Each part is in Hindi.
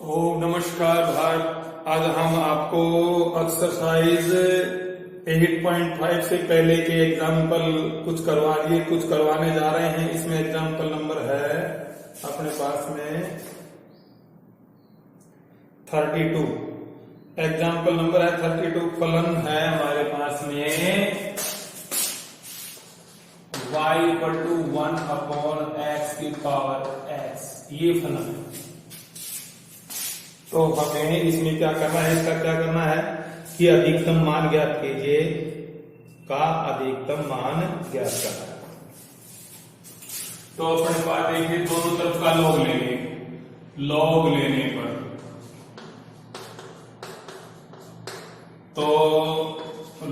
ओम नमस्कार भारत। आज हम आपको एक्सरसाइज 8.5 से पहले के एग्जाम्पल कुछ करवाने जा रहे हैं। इसमें एग्जाम्पल नंबर है अपने पास में 32। एग्जाम्पल नंबर है 32। फलन है हमारे पास में y इक्वल टू 1/x की पावर x। ये फलन है। तो हमें इसमें क्या करना है, इसका क्या करना है कि अधिकतम मान ज्ञात कीजिए का अधिकतम मान ज्ञात करना है। तो अपने पास देखिए दोनों तरफ का लॉग लेंगे। लॉग लेने पर तो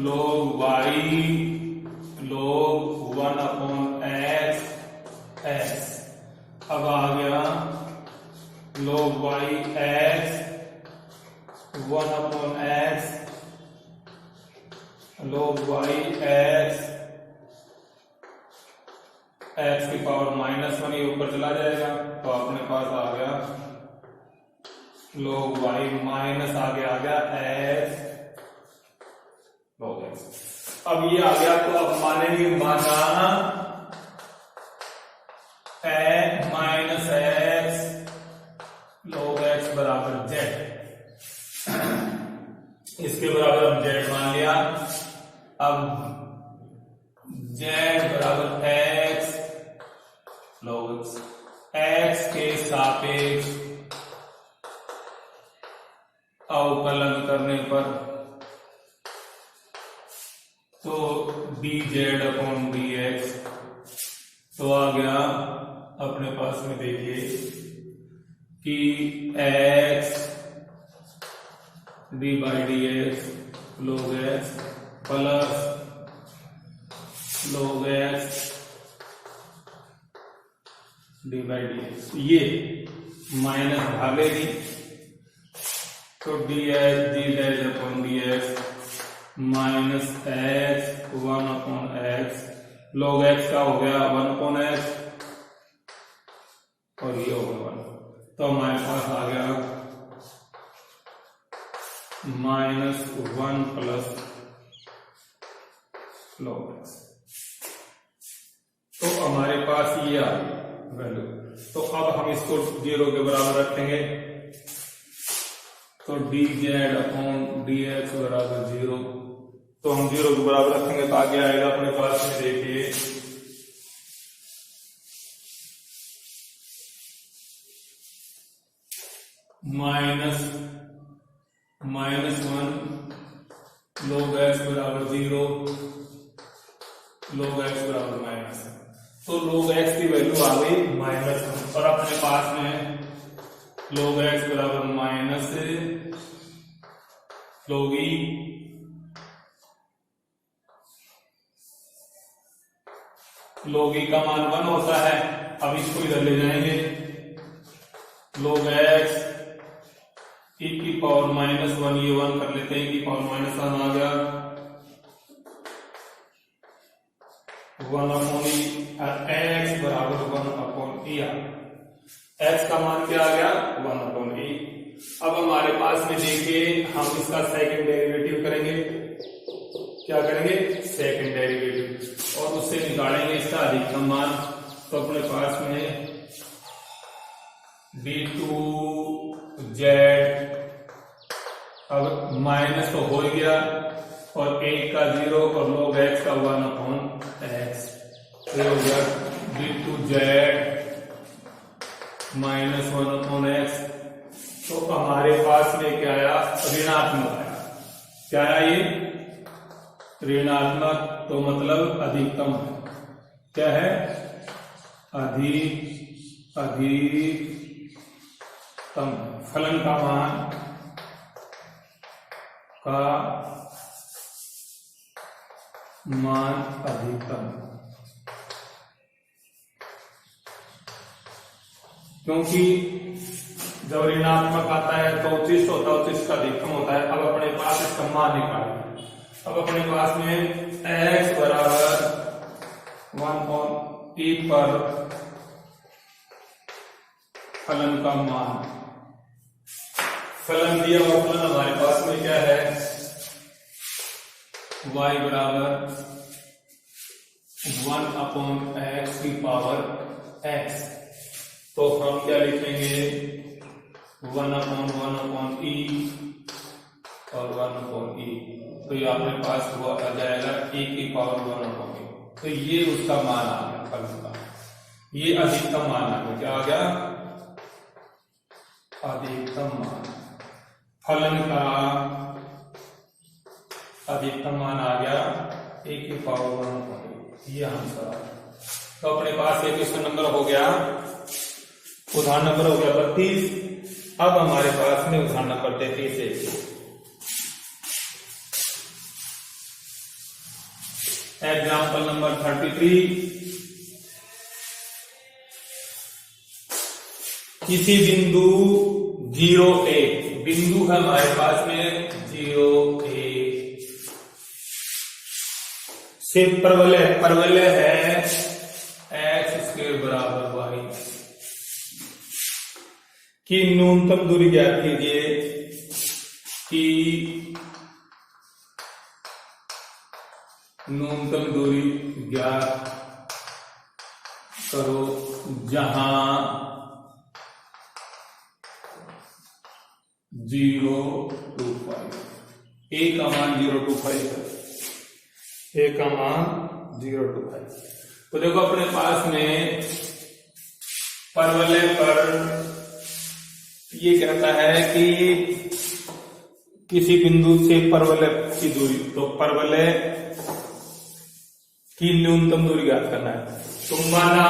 log y log 1/x x। अब आ गया log y x 1/x log y x x की पावर -1 ये ऊपर चला जाएगा। तो अपने पास आ गया log y माइनस आगे आ गया x log x। अब ये आ गया तो अब मानेंगे माना -x log x बराबर z। इसके बराबर हम z मान लिया। अब z बराबर x log x। x के सापेक्ष अवकलन करने पर तो dz/dx। तो आ गया अपने पास में देखिए कि x d/dx log x plus log x d/dx। ये माइनस भागेगी तो dx minus x 1/x log x का हो गया 1/x और ये हो गया 1। तो हमारे पास आ गया -1 प्लस log x। तो हमारे पास ये आ गई वैल्यू। तो अब हम इसको 0 के बराबर रखेंगे तो dz/dx बराबर 0। तो हम 0 के बराबर रखेंगे तो आगे आएगा अपने पास में देखिए -1 log x बराबर 0 log x बराबर -1। तो log x की वैल्यू आ गई -1 और अपने पास में log x बराबर log e log e का मान 1 होता है। अब इसको इधर ले जाएंगे log x e की पावर -1 ये 1 कर लेते हैं। e की पावर -1 आ गया 1/e x बराबर 1/e। x का मान क्या आ गया 1/e। अब हमारे पास में देखिए हम इसका सेकंड डेरिवेटिव करेंगे। क्या करेंगे सेकंड डेरिवेटिव और उससे निकालेंगे इसका अधिकतम मान। तो अपने पास में d2z अब माइनस तो हो गया और 8 का 0 और log x का 1/x। तो हो गया d2z -1/x। तो हमारे पास में क्या आया ऋणात्मक है। क्या आया ये ऋणात्मक। तो मतलब अधिकतम है। क्या है अधिकतम फलन का मान अधिकतम। क्योंकि जब ऋणात्मक आता है तो 30 होता है, 30 का अधिकतम होता है। अब अपने पास इसका मान निकालेंगे। अब अपने पास में x बराबर 1/e पर फलन का मान फलन दिया हुआ फलन हमारे पास में क्या है, y बराबर 1/x की पावर x। तो हम क्या लिखेंगे 1/1/e और 1/e। तो ये आपके पास हुआ आ जाएगा e की पावर 1/e। तो ये उसका मान आ गया फलन का, ये अधिकतम मान आ गया। क्या आ गया, अधिकतम मान, फलन का अधिकतम मान आ गया a की पावर 1/e। ये आंसर आ गया। तो अपने पास ये क्वेश्चन नंबर हो गया, उदाहरण नंबर हो गया 32। अब हमारे पास में उदाहरण नंबर 33 है। Example number 33। किसी बिंदु 0a, बिंदु है हमारे पास में 0a से परवलय है x² बराबर y की न्यूनतम दूरी ज्ञात कीजिए कि न्यूनतम दूरी ज्ञात करो जहां 0 to 5, a का मान 0 to 5 है, a का मान 0 to 5। तो देखो अपने पास में परवलय पर ये कहता है कि किसी बिंदु से परवलय की दूरी, तो परवलय की न्यूनतम दूरी ज्ञात करना है। तो माना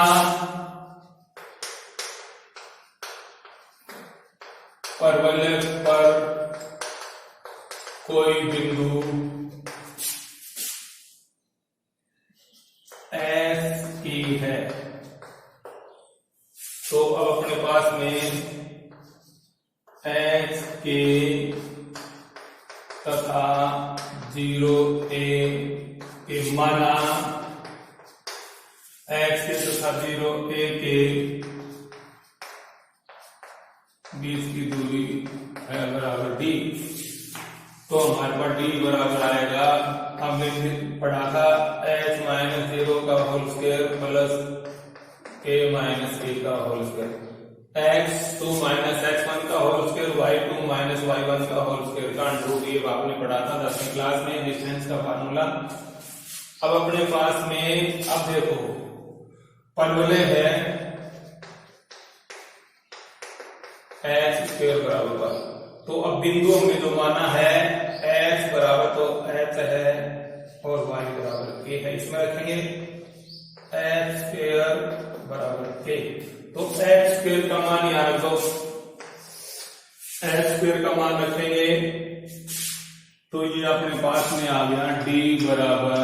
परवलय पर कोई बिंदु S की है, तो अब अपने पास में x के तथा 0a के माना x के तथा 0a के बीच की दूरी है बराबर d। तो हमारे पास d बराबर आएगा, हमने पढ़ा था h माइनस 0 का whole square plus k minus k का whole square, x2 minus x1 का whole square, y2 minus y1 का होल स्क्वायर का अंडर। ये आपने पढ़ा था 10वीं क्लास में डिस्टेंस का फार्मूला। अब अपने पास में अब देखो परवलय है x² बराबर y, तो अब बिंदु हमने जो माना है x बराबर तो h है और y बराबर k है, इसमें रखेंगे x² बराबर k। तो x² का मान यहाँ रखो, x² का मान रखेंगे तो ये अपने पास में आ गया d बराबर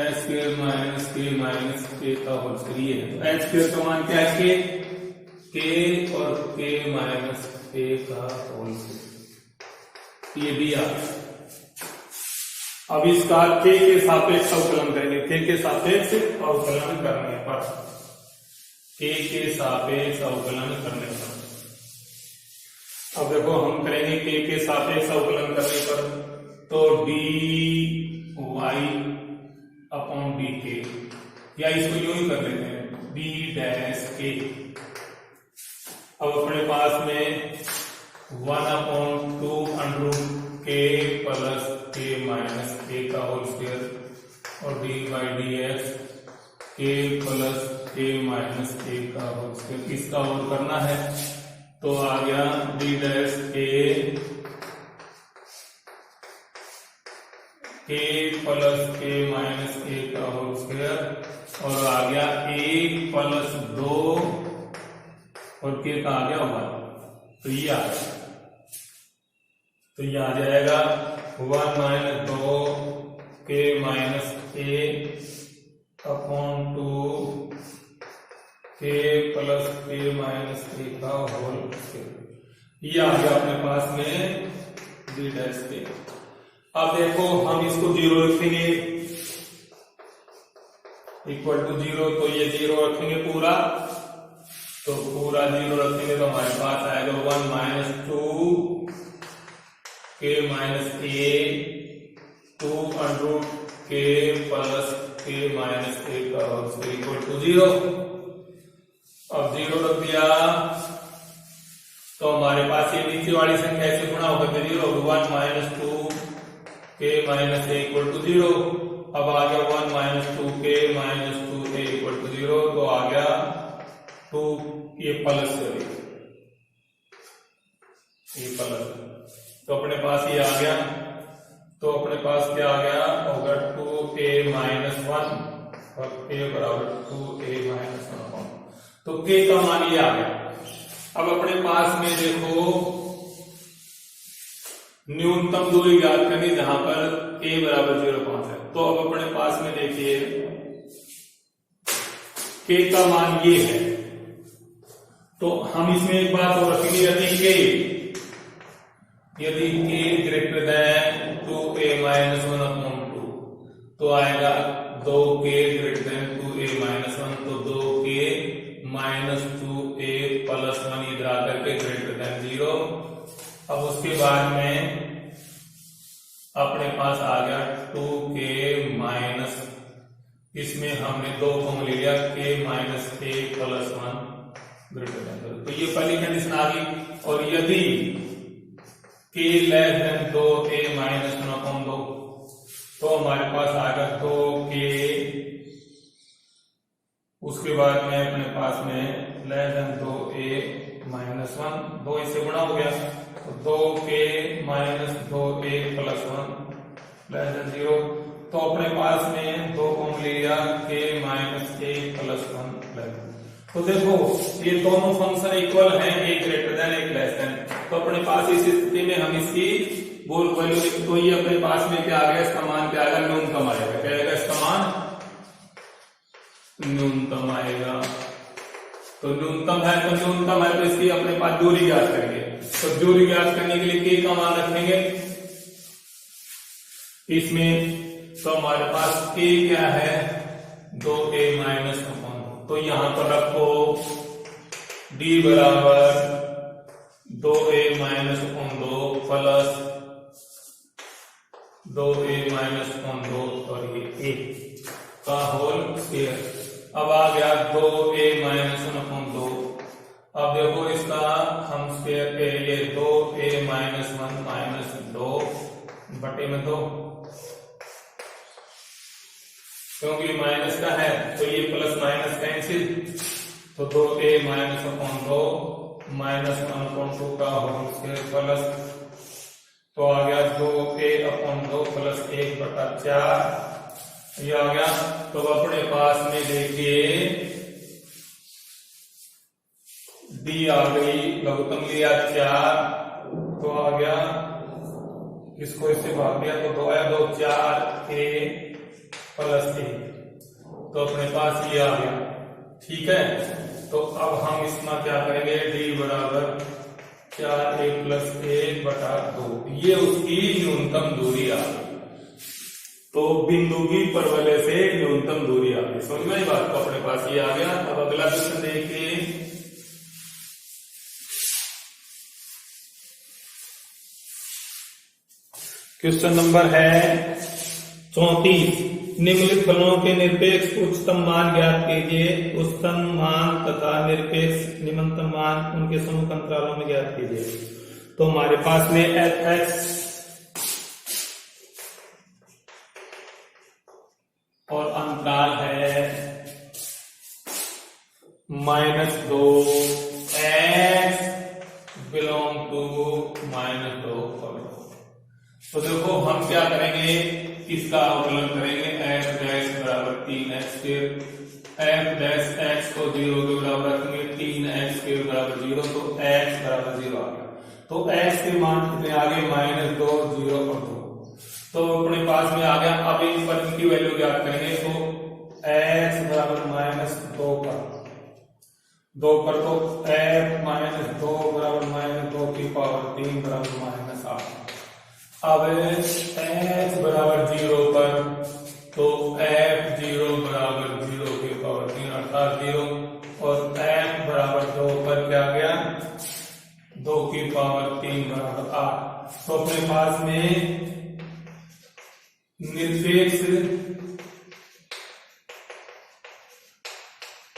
x² माइनस k का होल स्क्वायर। तो x² का मान क्या है k और k माइनस k का होल स्क्वायर, ये दिया। अब इसका k के सापेक्ष अवकलन करेंगे, k के सापेक्ष अवकलन करने पर, k के सापेक्ष अवकलन करने पर। अब देखो हम करेंगे k के सापेक्ष अवकलन करने पर, तो dy अपॉन dk, या इसको यूं ही कर लेते हैं d डैश k। अब अपने पास में 1/2 under k plus k minus k का होल स्क्वायर और d by dx k plus k minus k का होल स्क्वायर, इसका और करना है। तो आ गया d dash k plus k minus k का होल स्क्वायर और आ गया 1 प्लस 2 और k का आ गया 1, तो ये आ गया। तो ये आ जाएगा 1 minus 2 k minus a upon 2 k plus k minus k का होल स्क्वायर, ये आ गया अपने पास में d डैश k। अब देखो हम इसको 0 रखेंगे इक्वल टू 0, तो ये 0 रखेंगे पूरा, तो पूरा 0 रखेंगे तो हमारे पास आएगा 1 माइनस 2 के माइनस ए 2 अंडर के प्लस के माइनस ए का होल स्क्वायर इक्वल टू 0। अब 0 रख दिया तो हमारे पास ये नीचे वाली संख्या ऐसे गुणा होकर के 0 1 माइनस 2 के माइनस ए इक्वल टू 0। अब आ गया 1 माइनस 2 के माइनस 2 ए इक्वल टू 0, तो आ गया 2 ये प्लस ये प्लस, तो अपने पास ये आ गया। तो अपने पास क्या आ गया होगा 2a माइनस 1 और a बराबर 2a माइनस 1। तो k का मान ये आ गया। अब अपने पास में देखो न्यूनतम दूरी ज्ञात करनी जहां पर a बराबर 0.5 है। तो अब अपने पास में देखिए k का मान ये है, तो हम इसमें एक बात और रखेंगे, यदि k greater than 2a minus 1/2 तो आएगा 2k greater than 2a minus 1, तो 2k माइनस 2a प्लस 1 इधर आकर के ग्रेटर देन 0। अब उसके बाद में अपने पास आ गया 2k माइनस, इसमें हमने 2 को ले लिया k minus a plus 1 greater than 0, तो ये पहली कंडीशन आ गई। और यदि k less than 2a minus 1/2 तो हमारे पास आएगा 2k, उसके बाद में अपने पास में लेस देन 2a माइनस 1, 2 इससे गुणा हो गया तो 2k minus 2a plus 1 less than 0। तो अपने पास में 2 को ले लिया k माइनस a प्लस 1। तो देखो ये दोनों फंक्शन इक्वल हैं, एक ग्रेटर देन एक लेस देन। तो अपने पास इस स्थिति में हम इसकी बोल वैल्यू, तो ये अपने पास में क्या आ गया, इसका मान क्या आएगा, न्यूनतम आएगा। क्या आएगा इसका मान, न्यूनतम आएगा। तो न्यूनतम है तो इसकी अपने पास दूरी ज्ञात करेंगे। तो दूरी ज्ञात करने के लिए k का मान रखेंगे इसमें, तो हमारे पास k क्या है 2a माइनस 1। तो यहां पर रखो d बराबर 2a minus 2 plus 2a minus 2 और ये a का होल स्क्वायर। अब आ गया 2a माइनस 2। अब देखो इसका हम स्क्वायर पे ये 2a माइनस 1 माइनस 2 बटे में 2, क्योंकि माइनस का है तो ये प्लस माइनस कैंसिल, तो 2a माइनस 2 माइनस 1/2 का होल स्क्वायर प्लस, तो आ गया 2a/2 प्लस 1/4 ये आ गया। तो अपने पास में देखिए d आ गई, लघुत्तम लिया 4 तो आ गया, इसको इससे भाग दिया तो 2 आया 2 4a प्लस 1, तो अपने पास ये आ गया। ठीक है, तो अब हम इसमें क्या करेंगे, d बराबर 4a प्लस 1/2, ये उसकी न्यूनतम दूरी आ गई। तो बिंदु की परवलय से न्यूनतम दूरी आ गई। समझ में बात को, अपने पास ये आ गया। अब अगला क्वेश्चन देखिए, क्वेश्चन नंबर है 34। निम्नलिखित फलनों के निरपेक्ष उच्चतम मान ज्ञात कीजिए। उच्चतम मान तथा निरपेक्ष निम्नतम मान उनके समुख अंतरालों में ज्ञात कीजिए। तो हमारे पास में f(x) और अंतराल है -2 x बिलोंग टू -2। तो देखो हम क्या करेंगे, इसका अवकलन करेंगे f डैश बराबर 3x, फिर f डैश x को 0 के बराबर रखेंगे, 3x के बराबर 0, तो x बराबर 0 आ गया। तो x के मान कितने आ गए, -2 0 और 2, तो अपने पास में आ गया। अब इन पर इनकी वैल्यू ज्ञात करेंगे, तो x बराबर -2 पर 2 पर, तो f -2 बराबर -2 की पावर 3 बराबर -8। अब x बराबर 0 पर, तो f 0 बराबर 0 की पावर 3 अर्थात 0, और f बराबर 2 2 की पावर 3 बराबर 8। तो अपने पास में निरपेक्ष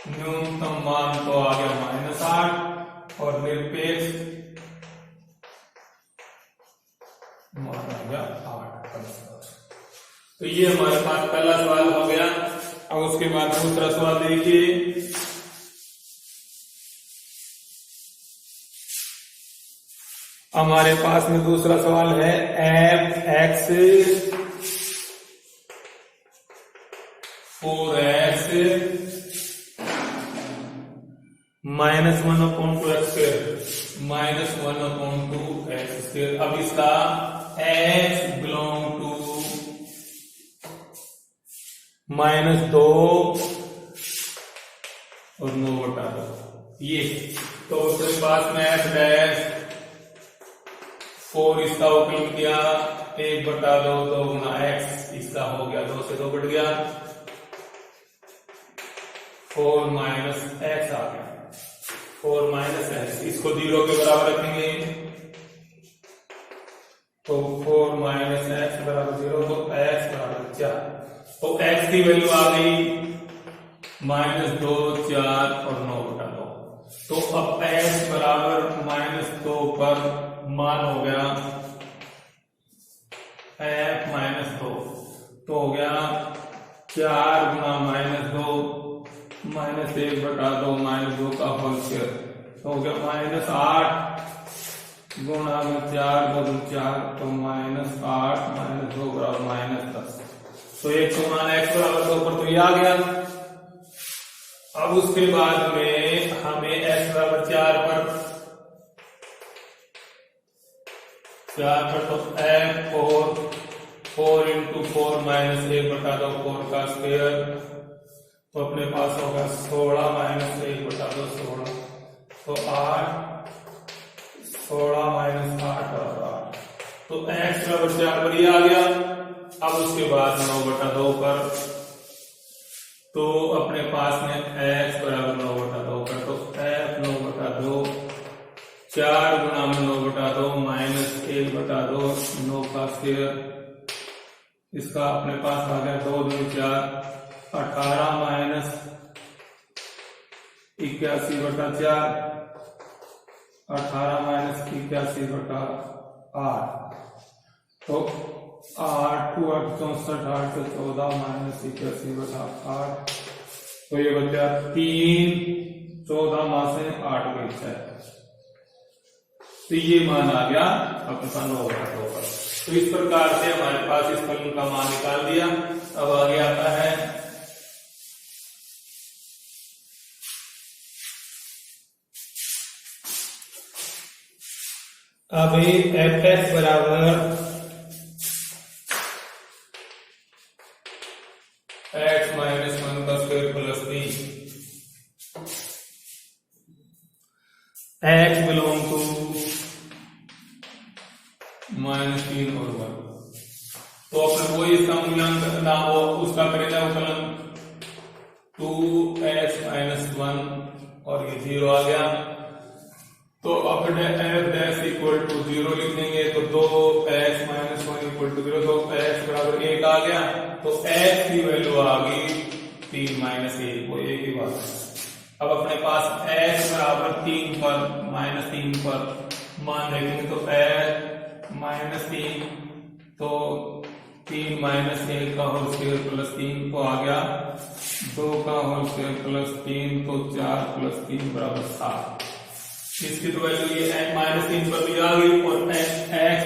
न्यूनतम मान तो आ गया -8 और निरपेक्ष मान आ गया 8। तो ये हमारे पास पहला सवाल हो गया। अब उसके बाद दूसरा सवाल देखिए। हमारे पास में दूसरा सवाल है f(x) 4x -1/2x²। अब इसका x बिलोंग टू -2 और 9/2 ये। तो उसके पास में f' 4 इसका उपयोग किया 1/2 2 गुना x इसका हो गया 2 से 2 कट गया 4 माइनस x आ गया 4 माइनस x इसको 0 के बराबर रखेंगे तो 4 माइनस x बराबर 0 तो x बराबर 4। तो x की वैल्यू आ गई -2 4 और 9/2। तो अब x बराबर -2 पर मान हो गया f-2 तो हो गया 4 गुना -2 -1/2 -2 का होल स्क्वायर तो हो गया -8 गुना में 4 बदल 4 तो -8 -2 बराबर -10। तो एक तो मान x बराबर 2 पर तो ये आ गया। अब उसके बाद में हमें x बराबर 4 पर तो f4 इंटू 4 माइनस 1/2 4 का स्क्वायर तो अपने पास होगा 16 माइनस 1/2 16 तो 8 16 माइनस 8 और 8 तो x बराबर 4 पर ये आ गया। अब उसके बाद 9/2 पर तो अपने पास में x बराबर 9/2 पर तो f 9/2 4 गुना में 9/2 माइनस 1/2 9 का स्क्वायर इसका अपने पास आ गया 2 2 4 18 माइनस 81/4 18 माइनस 81/8 तो 8 2 8 64 8 से 14 माइनस 81/8 तो ये बचा 3 14 माह से 8 गई 6 तो ये मान आ गया अपना 9/2 पर। तो इस प्रकार से हमारे पास इस फलन का मान निकाल दिया। अब आगे आता है अभी f(x) बराबर x माइनस 1 का square plus 3 x belong to -3 और 1 तो अपने वही इसका मूल्यांकन ना हो उसका करेगा फलन 2x माइनस 1 और ये 0 आ गया तो अपने f' इक्वल टू 0 लिख देंगे तो 2x माइनस 1 इक्वल टू 0 तो x बराबर 1 आ गया तो x की वैल्यू आ गई 3 माइनस 1 वो एक ही बात है। अब अपने पास x बराबर 3 पर -3 पर मान देंगे तो x -3 तो 3 माइनस 1 का होल स्क्वायर प्लस 3 तो आ गया 2 का होल स्क्वायर प्लस 3 तो 4 प्लस 3 बराबर 7। इसकी तो वैल्यू ये -3 पर भी आ गई और x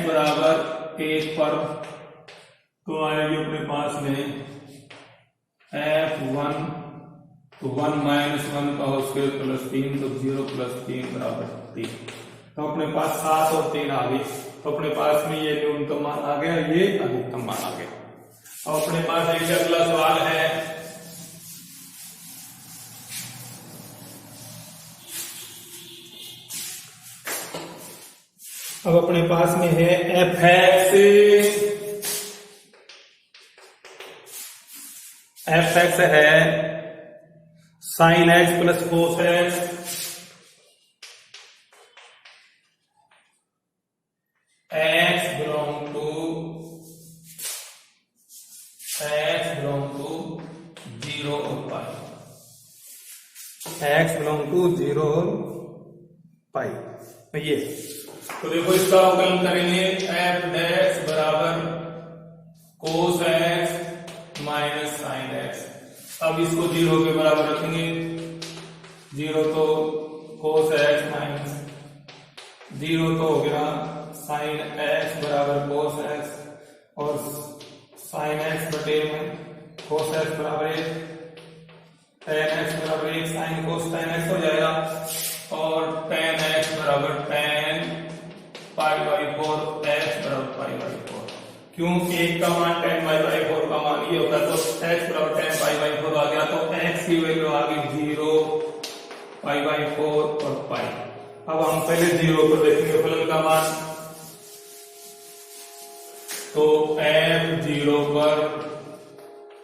बराबर 1 पर तो आएगी अपने पास में f1 तो 1 माइनस 1 का होल स्क्वायर प्लस 3 तो 0 प्लस 3 बराबर 3 तो अपने पास 7 और 3 आ गई। तो अपने पास में ये न्यूनतम मान आ गया ये अधिकतम मान आ गया। अब अपने पास एक अगला सवाल है अब अपने पास में है f(x) है sin x plus cos x x belong to 0 और पाई, x belong to 0 और पाई। ये तो देखो इसका अवकलन करेंगे, f डैश बराबर cos x minus sine x। अब इसको 0 के बराबर रखेंगे, 0 तो cos x माइनस 0 तो हो गया साइन x बराबर cos x और साइन x बटे में cos x बराबर 1, tan x बराबर 1 साइन cos tan x हो जाएगा और tan x बराबर tan पाई बाई 4 x बराबर पाई बाई 4। क्यों? एक का मान tan पाई बाई 4 का मान ये होता है तो x बराबर tan पाई बाई 4 आ गया, तो x की वैल्यू आ गई 0 पाई बाई 4 और पाई। अब हम पहले 0 पर देखेंगे फलन का मान, तो f0 पर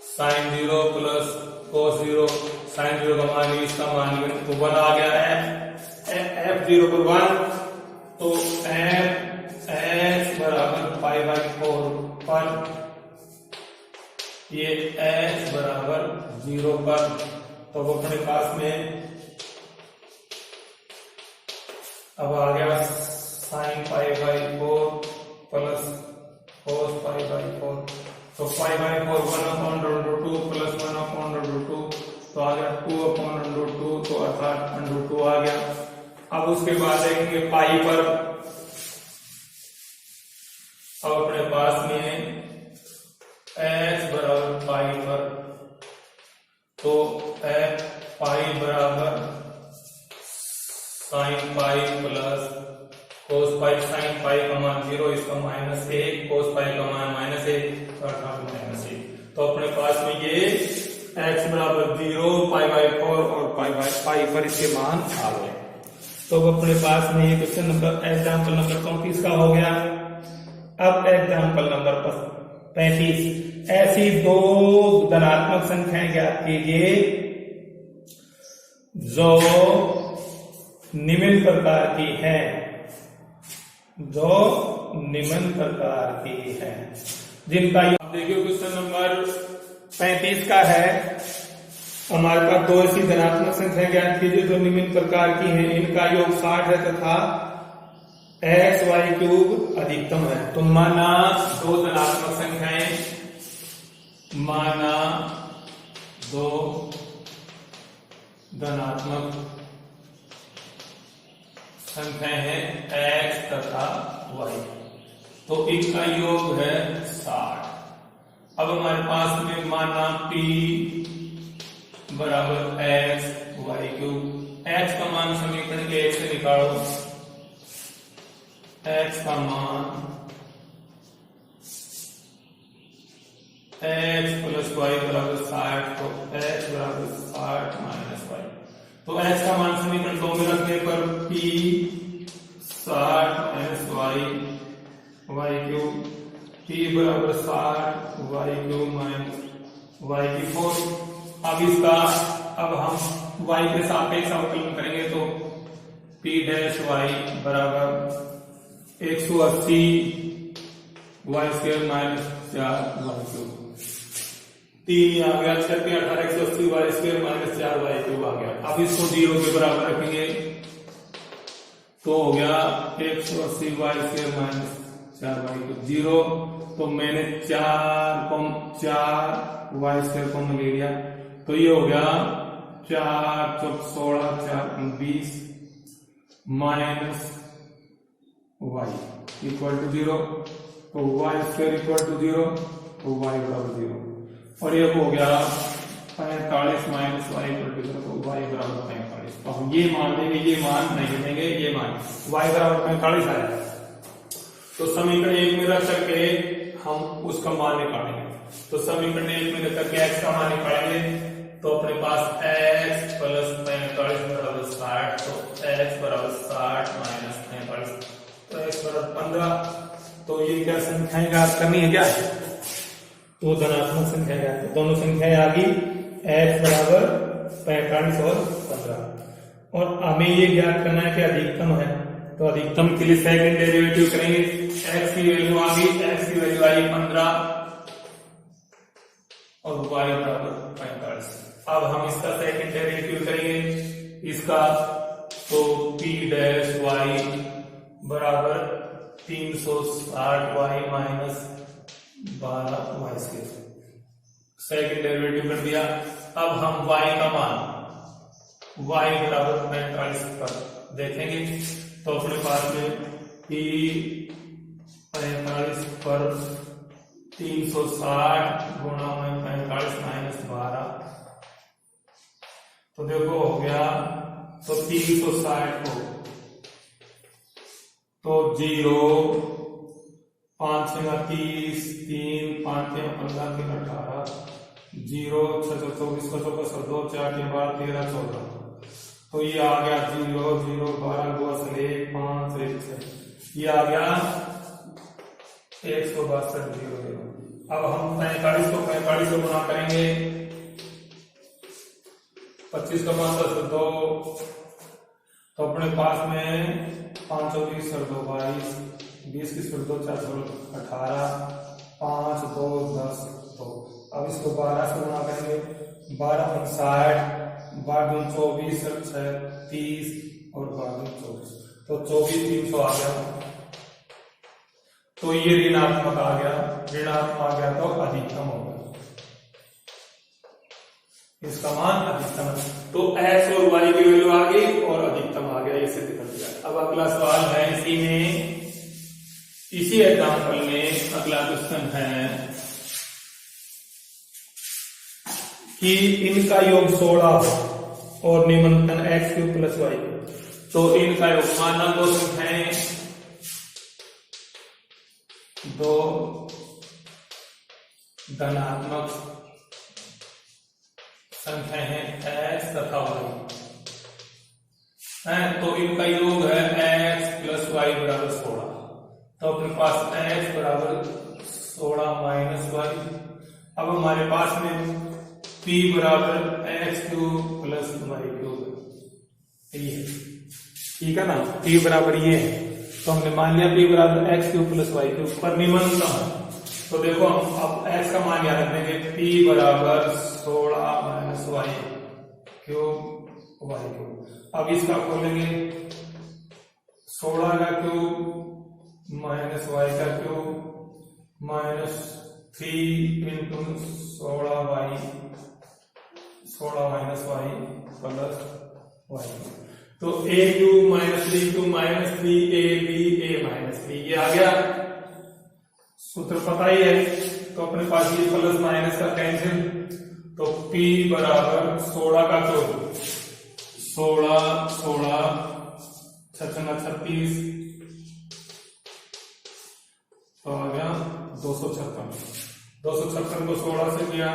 साइन 0 प्लस cos 0, साइन 0 का मान इसका मान तो 1 आ गया, f0 पर 1 तो f x बराबर पाई बाई 4 पर ये x बराबर 0 पर, तो वो अपने पास में अब आ गया sine pi by 4 plus cos pi by 4, तो पाई बाई 4 1/√2 प्लस 1/√2 तो आ गया 2/√2, तो अर्थात √2 आ गया। अब उसके बाद देखेंगे पाई पर, अब अपने पास में x बराबर पाई पर, तो f पाई बराबर साइन पाई प्लस cos पाई, साइन पाई का मान 0 इसका -1, cos पाई का मान -1 अर्थात -1। तो अपने पास में ये x बराबर 0 पाई बाई 4 और पाई बाई पाई पर इसके मान आ गए। तो अपने पास में ये क्वेश्चन नंबर एग्जाम्पल नंबर 34 का हो गया। अब एग्जाम्पल नंबर 35, ऐसी दो धनात्मक संख्याएं ज्ञात कीजिए जो निम्न प्रकार की है, जो निम्न प्रकार की है, जिनका आप देखिए क्वेश्चन नंबर 35 का है, हमारे पास दो ऐसी धनात्मक संख्या ज्ञात कीजिए जो निम्न प्रकार की हैं, इनका योग 60 है तथा xy³ अधिकतम है। तो माना दो धनात्मक संख्याएं, माना दो धनात्मक संख्याएं हैं x तथा y, तो इनका योग है 60। अब हमारे पास में माना p बराबर xy³, x का मान समीकरण के 1 से निकालो, x का मान x प्लस y बराबर 60, तो x बराबर 60 माइनस y, तो x का मान समीकरण 2 में रखने पर p 60 माइनस y³ p बराबर 60 y³ माइनस y4। अब इसका अब हम y के सापेक्ष अवकलन करेंगे, तो p डैश y बराबर 180 y² माइनस 4 y³, 3 आ गया, 6 के 18 180 y² माइनस 4 y³ आ गया। अब इसको 0 के बराबर रखेंगे तो हो गया 180 y² माइनस 4 y³ 0, तो मैंने 4 y² कॉमन ले लिया, तो ये हो गया 4 चौक 16 4 20 माइनस y इक्वल टू 0, तो y² इक्वल टू 0, तो y बराबर 0, और ये हो गया 45 माइनस y इक्वल टू 0, तो y बराबर 45। तो हम ये मान लेंगे, ये मान नहीं लेंगे, ये मान y बराबर 45 आया। तो समीकरण 1 में रख करके हम उसका मान निकालेंगे, तो समीकरण 1 में रख करके x का मान निकालेंगे, तो अपने पास x प्लस 45 बराबर 60, तो x बराबर 60 माइनस 45, तो x बराबर 15। तो ये क्या संख्याएं ज्ञात करनी है, क्या तो धनात्मक संख्या ज्ञात, दोनों संख्याएं आ गई x बराबर 45 और 15, और हमें ये ज्ञात करना है कि अधिकतम है, तो अधिकतम के लिए सेकंड डेरिवेटिव करेंगे। x की वैल्यू आ गई, x की वैल्यू आई 15 और y बराबर 45। अब हम इसका सेकंड डेरिवेटिव करेंगे इसका, तो p डैश y बराबर 360y minus 12y square. Second derivative कर दिया। अब हम y का मान y बराबर 45 पर देखेंगे, तो अपने पास में p 45 पर 360 गुणा में 45 माइनस 12, तो देखो हो गया, तो 360 को तो 0 5 30 3 5 15 3 18 0 6 24 का 2 4 12 13 14, तो ये आ गया 0 0 12 2 1 5 1 6, ये आ गया 162 0 0। अब हम 45 को 45 को गुणा करेंगे, 25 का मान 10 2, तो अपने पास में 5 और 20 और 2 22, 20 की 2 4 18, 5 2 10 2। अब इसको 12 से गुणा करेंगे, 12 59, 12 24 और 6 30 और 12 24, तो 24 300 आ गया। तो ये ऋणात्मक आ गया, ऋणात्मक आ गया तो अधिकतम हो गया, इसका मान अधिकतम। तो x और y की वैल्यू आ गई और अधिकतम आ गया, ये सिद्ध कर दिया। अब अगला सवाल है इसी में, इसी एग्जाम्पल में अगला क्वेश्चन है कि इनका योग 16 और निम्नतम x³ प्लस y, तो इनका योग मानना दो संख्याएं, दो धनात्मक संख्या है x तथा y है, तो इनका योग है x प्लस y बराबर 16, तो अपने पास x बराबर 16 माइनस y। अब हमारे पास में p बराबर x³ प्लस y³, ये ठीक है ना, p बराबर ये है, तो हमने मान लिया p बराबर x³ प्लस y³ पर निम्नतम। तो देखो हम अब x का मान याद रखेंगे, p बराबर 16 माइनस y³ y³। अब इसका खोलेंगे, 16 का क्यूब माइनस y का cube minus 3 into 16 minus y plus y, तो a³ minus b³ minus 3ab minus 3, ये आ गया। सूत्र पता ही है, तो अपने पास ये प्लस माइनस का कैंसिल, तो p बराबर 16 का क्यूब 16 16 36 तो आ गया 256। 256 को 16 से किया,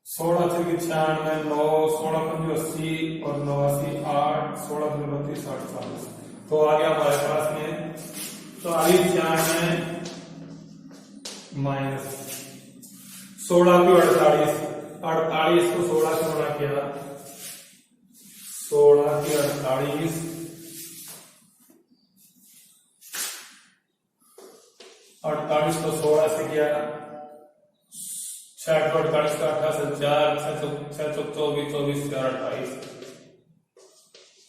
16 से 96 9 16 5 80 और 9 80 8 16 32 48, तो आ गया हमारे पास में, तो आई 96 माइनस 16 की 48, 48 को 16 से गुणा किया, 16 की 48 48 को 16 से किया, 6 को 48 का 28 4 6 24 24 4 28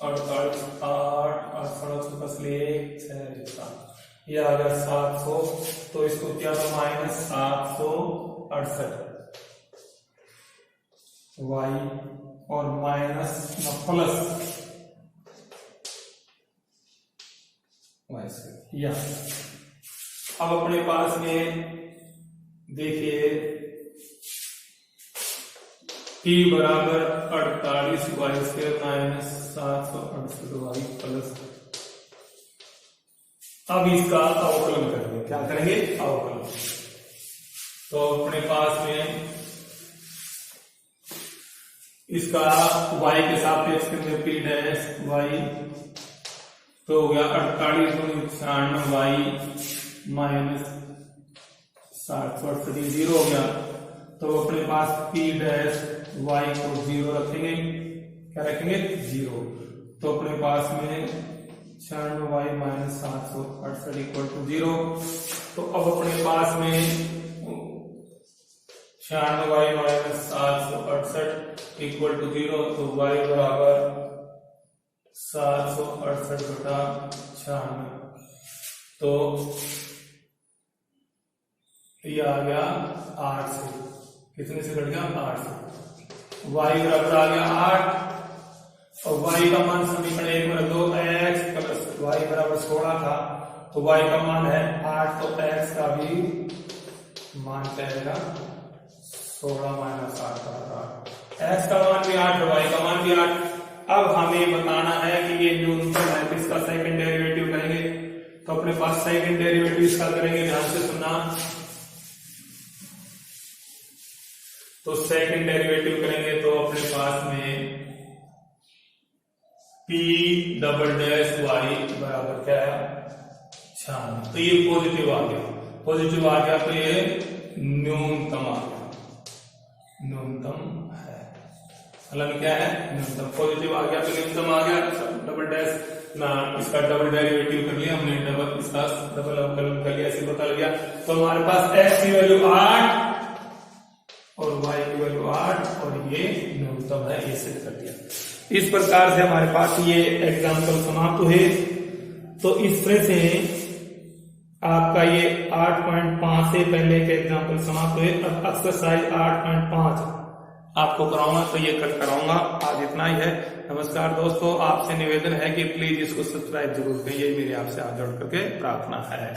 48 8 8 1 6 ये आ गया 700, तो इसको क्या था माइनस 768 y और माइनस प्लस y से, या अब अपने पास में देखिए p बराबर 48y² माइनस 768y प्लस, अब इसका अवकलन करेंगे, क्या करेंगे अवकलन, तो अपने पास में इसका y के सापेक्ष करेंगे p डैश y, तो हो गया 48 × 96y माइनस 768 जीरो हो गया, तो अपने पास p डैश y को 0 रखेंगे, क्या रखेंगे 0, तो अपने पास में 96y माइनस 768 इक्वल टू 0। तो अब अपने पास में 96y माइनस 768 इक्वल टू 0, तो y बराबर 768 बटा 96। तो ये आ गया 8 से, कितने से कट गया 8 से। y बराबर आ गया 8 और y का मान समीकरण 1 में रख दो, x प्लस y बराबर 16 था, तो y का मान है 8, तो x का भी मान क्या आएगा 16 माइनस 8 का 8। x का मान भी 8 और y का मान भी 8। अब हमें बताना है कि ये न्यूनतम है, तो इसका सेकंड डेरिवेटिव करेंगे। तो अपने पास सेकंड डेरिवेटिव इसका करेंगे, ध्यान से सुनना। तो सेकंड डेरिवेटिव करेंगे तो अपने पास में p डबल डैश y बराबर क्या है 96। तो ये पॉजिटिव आ गया, पॉजिटिव आ गया तो ये न्यूनतम आ गया, न्यूनतम है। मतलब क्या है न्यूनतम, पॉजिटिव आ गया तो न्यूनतम आ गया। डबल डैश ना, इसका डबल डेरिवेटिव कर लिया हमने, डबल इसका डबल अवकलन कर लिया, ऐसे पता लग गया। तो हमारे पास x की वैल्यू 8 और y की वैल्यू 8 और ये न्यूनतम है, ये सिद्ध कर दिया। इस प्रकार से हमारे पास ये एग्जाम्पल समाप्त हुए। तो इस तरह से आपका ये 8.5 से पहले के एग्जाम्पल समाप्त हुए। अब एक्सरसाइज 8.5 आपको कराऊंगा, तो ये कल कराऊंगा। आज इतना ही है। नमस्कार दोस्तों, आपसे निवेदन है कि प्लीज इसको सब्सक्राइब जरूर करिए, मेरी आपसे हाथ जोड़ करके प्रार्थना है।